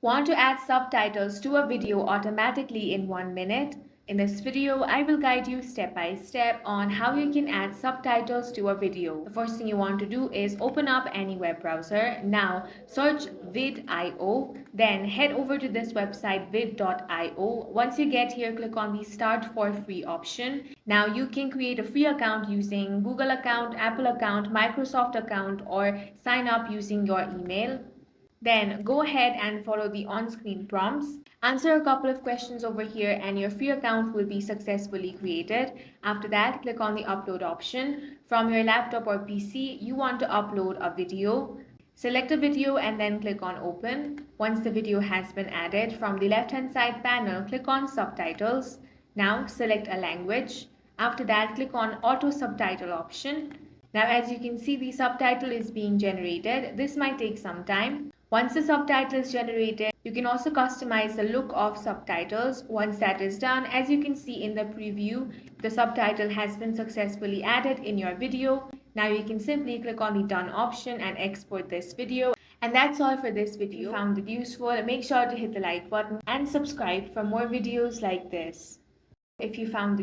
Want to add subtitles to a video automatically in 1 minute? In this video, I will guide you step by step on how you can add subtitles to a video. The first thing you want to do is open up any web browser. Now search vid.io, then head over to this website vid.io. Once you get here, click on the Start for Free option. Now you can create a free account using Google account, Apple account, Microsoft account, or sign up using your email. Then go ahead and follow the on-screen prompts. Answer a couple of questions over here and your free account will be successfully created. After that, click on the upload option. From your laptop or PC, you want to upload a video. Select a video and then click on open. Once the video has been added, from the left-hand side panel, click on subtitles. Now select a language. After that, click on auto subtitle option. Now as you can see, the subtitle is being generated. This might take some time. Once the subtitle is generated, you can also customize the look of subtitles. Once that is done, as you can see in the preview, the subtitle has been successfully added in your video. Now you can simply click on the done option and export this video. And that's all for this video. If you found it useful, make sure to hit the like button and subscribe for more videos like this. If you found